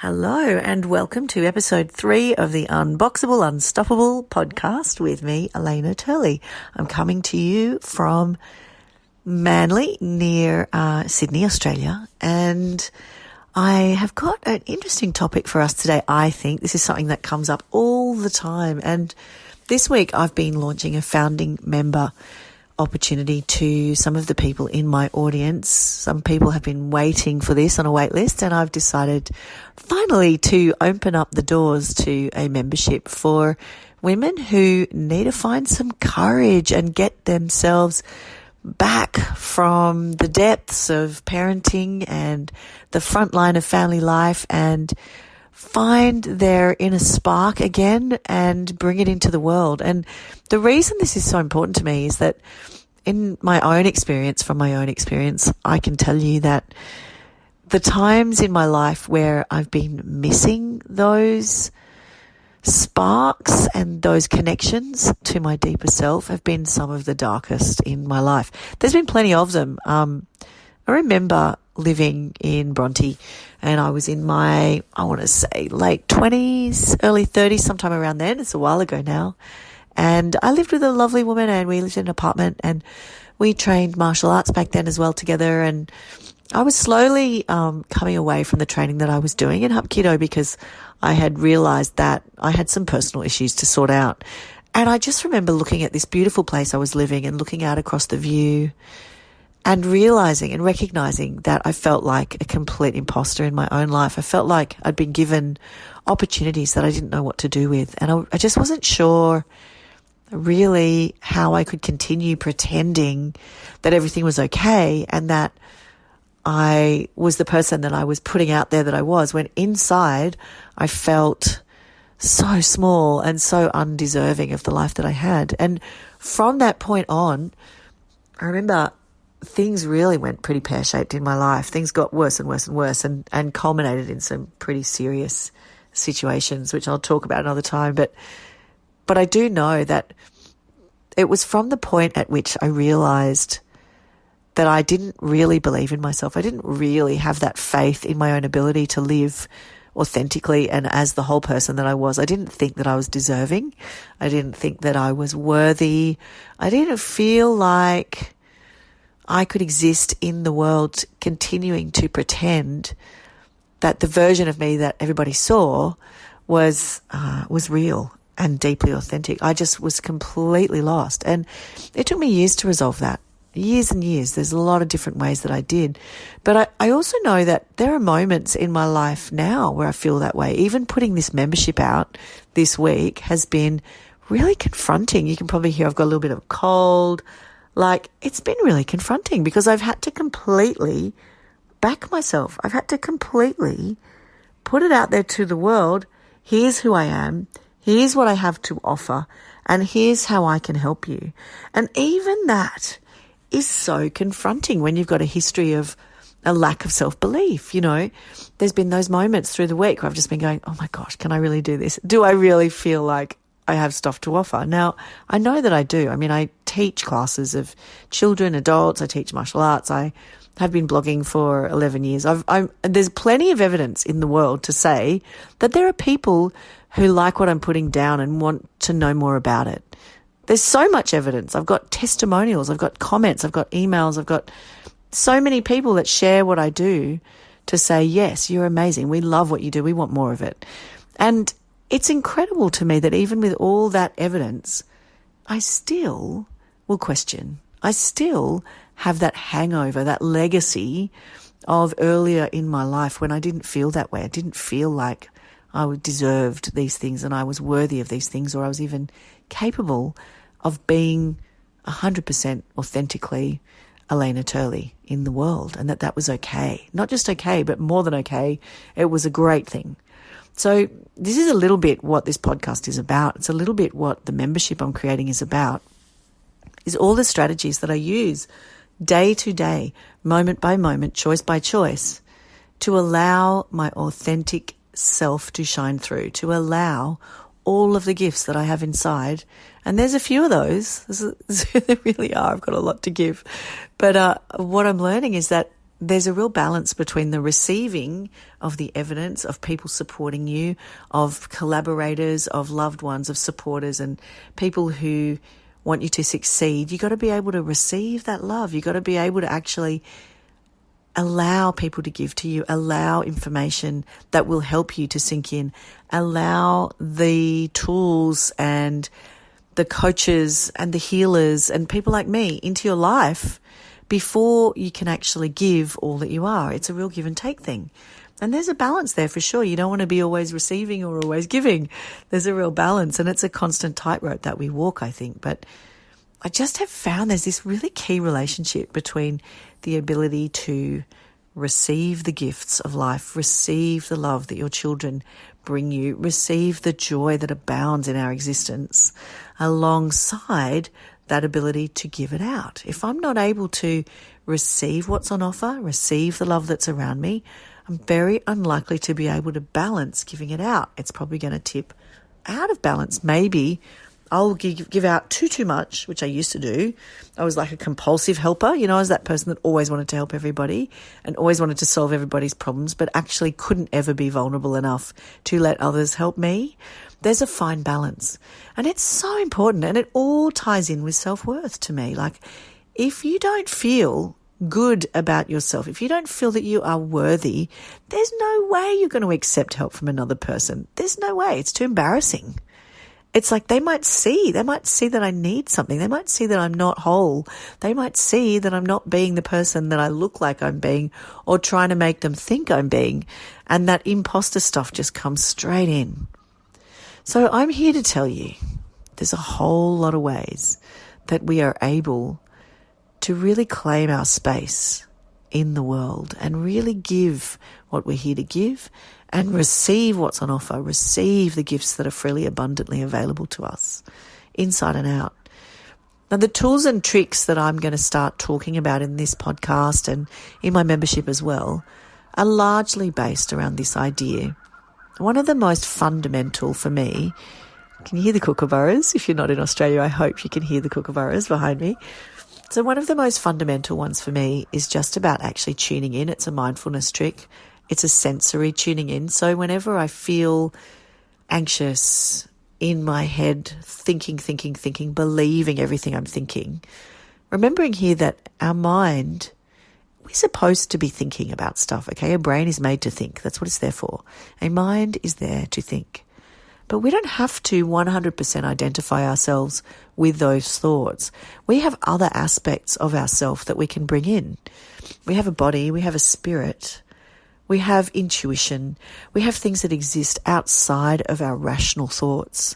Hello and welcome to episode 3 of the Unboxable Unstoppable podcast with me, Elena Turley. I'm coming to you from Manly near Sydney, Australia, and I have got an interesting topic for us today. I think this is something that comes up all the time, and this week I've been launching a founding member opportunity to some of the people in my audience. Some people have been waiting for this on a wait list, and I've decided finally to open up the doors to a membership for women who need to find some courage and get themselves back from the depths of parenting and the front line of family life and find their inner spark again and bring it into the world. And the reason this is so important to me is that from my own experience, I can tell you that the times in my life where I've been missing those sparks and those connections to my deeper self have been some of the darkest in my life. There's been plenty of them. I remember living in Bronte, and I was in my, late 20s, early 30s, sometime around then. It's a while ago now. And I lived with a lovely woman, and we lived in an apartment, and we trained martial arts back then as well together. And I was slowly coming away from the training that I was doing in Hapkido because I had realized that I had some personal issues to sort out. And I just remember looking at this beautiful place I was living and looking out across the view and realizing and recognizing that I felt like a complete imposter in my own life. I felt like I'd been given opportunities that I didn't know what to do with. And I just wasn't sure really how I could continue pretending that everything was okay and that I was the person that I was putting out there that I was, when inside I felt so small and so undeserving of the life that I had. And from that point on, I remember things really went pretty pear-shaped in my life. Things got worse and worse and worse and culminated in some pretty serious situations, which I'll talk about another time. But I do know that it was from the point at which I realized that I didn't really believe in myself. I didn't really have that faith in my own ability to live authentically and as the whole person that I was. I didn't think that I was deserving. I didn't think that I was worthy. I didn't feel like I could exist in the world continuing to pretend that the version of me that everybody saw was real and deeply authentic. I just was completely lost. And it took me years to resolve that. Years and years. There's a lot of different ways that I did. But I also know that there are moments in my life now where I feel that way. Even putting this membership out this week has been really confronting. You can probably hear I've got a little bit of a cold. Like, it's been really confronting because I've had to completely back myself. I've had to completely put it out there to the world. Here's who I am. Here's what I have to offer. And here's how I can help you. And even that is so confronting when you've got a history of a lack of self-belief. You know, there's been those moments through the week where I've just been going, oh my gosh, can I really do this? Do I really feel like I have stuff to offer? Now, I know that I do. I mean, I teach classes of children, adults. I teach martial arts. I have been blogging for 11 years. There's plenty of evidence in the world to say that there are people who like what I'm putting down and want to know more about it. There's so much evidence. I've got testimonials, I've got comments, I've got emails, I've got so many people that share what I do to say, yes, you're amazing. We love what you do. We want more of it. And it's incredible to me that even with all that evidence, I still will question. I still have that hangover, that legacy of earlier in my life when I didn't feel that way. I didn't feel like I deserved these things and I was worthy of these things, or I was even capable of being 100% authentically Elena Turley in the world, and that was okay. Not just okay, but more than okay. It was a great thing. So this is a little bit what this podcast is about. It's a little bit what the membership I'm creating is about, is all the strategies that I use day to day, moment by moment, choice by choice, to allow my authentic self to shine through, to allow all of the gifts that I have inside. And there's a few of those. There really are. I've got a lot to give. But what I'm learning is that there's a real balance between the receiving of the evidence of people supporting you, of collaborators, of loved ones, of supporters, and people who want you to succeed. You've got to be able to receive that love. You've got to be able to actually allow people to give to you, allow information that will help you to sink in, allow the tools and the coaches and the healers and people like me into your life before you can actually give all that you are. It's a real give and take thing. And there's a balance there for sure. You don't want to be always receiving or always giving. There's a real balance, and it's a constant tightrope that we walk, I think. But I just have found there's this really key relationship between the ability to receive the gifts of life, receive the love that your children bring you, receive the joy that abounds in our existence, alongside that ability to give it out. If I'm not able to receive what's on offer, receive the love that's around me, I'm very unlikely to be able to balance giving it out. It's probably going to tip out of balance. Maybe I'll give out too much, which I used to do. I was like a compulsive helper. You know, I was that person that always wanted to help everybody and always wanted to solve everybody's problems, but actually couldn't ever be vulnerable enough to let others help me. There's a fine balance. And it's so important, and it all ties in with self-worth to me. Like, if you don't feel good about yourself, if you don't feel that you are worthy, there's no way you're going to accept help from another person. There's no way. It's too embarrassing. It's like they might see that I need something. They might see that I'm not whole. They might see that I'm not being the person that I look like I'm being, or trying to make them think I'm being. And that imposter stuff just comes straight in. So I'm here to tell you there's a whole lot of ways that we are able to really claim our space in the world and really give what we're here to give and receive what's on offer, receive the gifts that are freely, abundantly available to us, inside and out. Now, the tools and tricks that I'm going to start talking about in this podcast and in my membership as well are largely based around this idea. One of the most fundamental for me, can you hear the kookaburras? If you're not in Australia, I hope you can hear the kookaburras behind me. So one of the most fundamental ones for me is just about actually tuning in. It's a mindfulness trick. It's a sensory tuning in. So whenever I feel anxious in my head, thinking, believing everything I'm thinking, remembering here that our mind, we're supposed to be thinking about stuff, okay? A brain is made to think. That's what it's there for. A mind is there to think. But we don't have to 100% identify ourselves with those thoughts. We have other aspects of ourself that we can bring in. We have a body, we have a spirit, we have intuition, we have things that exist outside of our rational thoughts.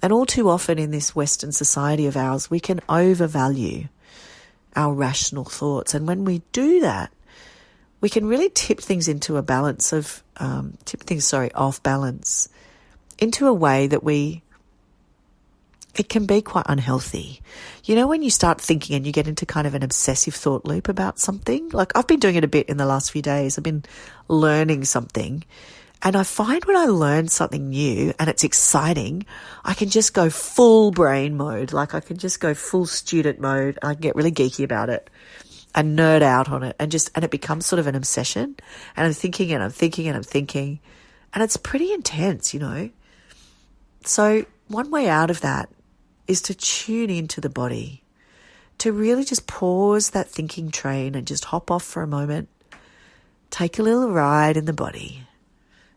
And all too often in this Western society of ours, we can overvalue our rational thoughts. And when we do that, we can really tip things into a balance of, off balance, into a way that it can be quite unhealthy. You know, when you start thinking and you get into kind of an obsessive thought loop about something, like I've been doing it a bit in the last few days. I've been learning something, and I find when I learn something new and it's exciting, I can just go full brain mode. Like I can just go full student mode. I can get really geeky about it and nerd out on it, and it becomes sort of an obsession. And I'm thinking and I'm thinking and I'm thinking, and it's pretty intense, you know. So one way out of that is to tune into the body, to really just pause that thinking train and just hop off for a moment, take a little ride in the body,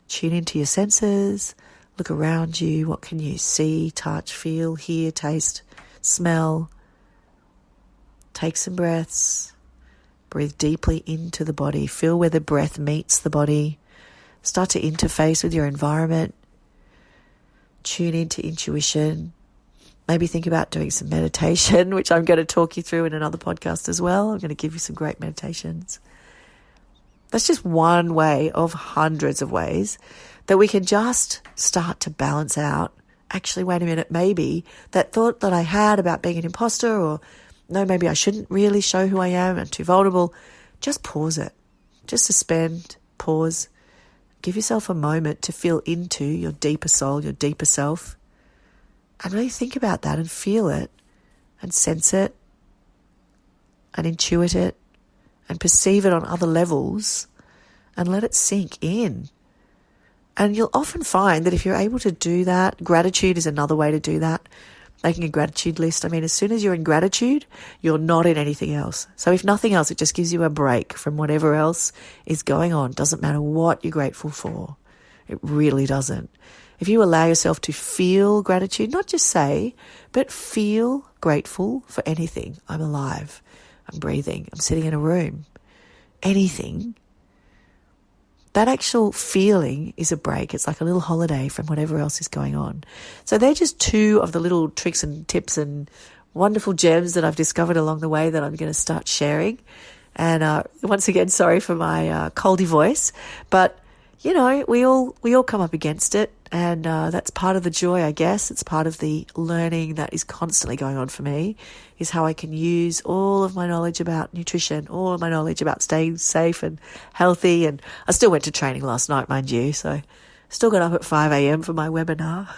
tune into your senses, look around you. What can you see, touch, feel, hear, taste, smell? Take some breaths, breathe deeply into the body, feel where the breath meets the body, start to interface with your environment. Tune into intuition. Maybe think about doing some meditation, which I'm going to talk you through in another podcast as well. I'm going to give you some great meditations. That's just one way of hundreds of ways that we can just start to balance out. Actually, wait a minute, maybe that thought that I had about being an imposter, or no, maybe I shouldn't really show who I am, I'm too vulnerable. Just pause it. Just suspend, pause. Give yourself a moment to feel into your deeper soul, your deeper self, and really think about that and feel it and sense it and intuit it and perceive it on other levels and let it sink in. And you'll often find that if you're able to do that, gratitude is another way to do that. Making a gratitude list. I mean, as soon as you're in gratitude, you're not in anything else. So if nothing else, it just gives you a break from whatever else is going on. Doesn't matter what you're grateful for. It really doesn't. If you allow yourself to feel gratitude, not just say, but feel grateful for anything. I'm alive. I'm breathing. I'm sitting in a room. Anything. That actual feeling is a break. It's like a little holiday from whatever else is going on. So they're just two of the little tricks and tips and wonderful gems that I've discovered along the way that I'm going to start sharing. And once again, sorry for my coldy voice, but you know, we all come up against it, and that's part of the joy, I guess. It's part of the learning that is constantly going on for me, is how I can use all of my knowledge about nutrition, all of my knowledge about staying safe and healthy. And I still went to training last night, mind you, so still got up at 5 a.m. for my webinar.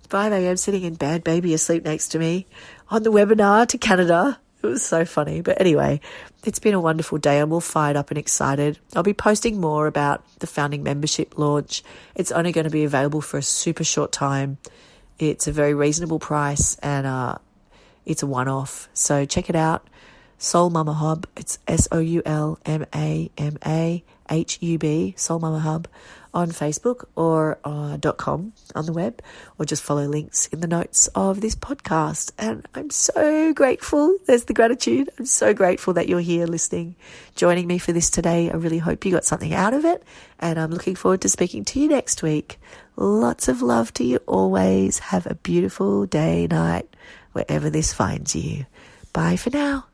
5 a.m. sitting in bed, baby asleep next to me on the webinar to Canada. It was so funny. But anyway, it's been a wonderful day. I'm all fired up and excited. I'll be posting more about the founding membership launch. It's only going to be available for a super short time. It's a very reasonable price, and it's a one-off. So check it out. Soul Mama Hub. It's SoulMamaHub, Soul Mama Hub, on Facebook or .com on the web, or just follow links in the notes of this podcast. And I'm so grateful. There's the gratitude. I'm so grateful that you're here listening, joining me for this today. I really hope you got something out of it, and I'm looking forward to speaking to you next week. Lots of love to you always. Have a beautiful day, night, wherever this finds you. Bye for now.